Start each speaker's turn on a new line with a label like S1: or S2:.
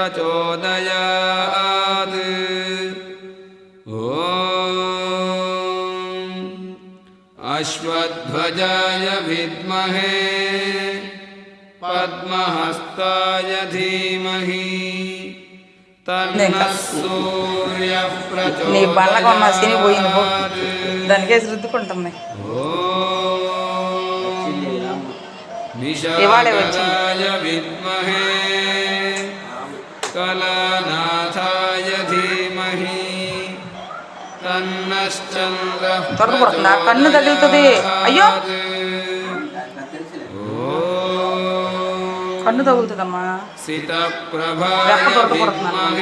S1: प्रचोदयात् ॐ अश्वध्वजाय विद्महे पद्महस्ताय धीमहि तन्नः सूर्यः प्रचोदयात् निशाचराय विद्महे कलानाथाय धीमहि तन्नश्चन्द्रः प्रचोदयात्
S2: కన్ను తగులుతుందమ్మా
S1: सितप्रभाय विद्महे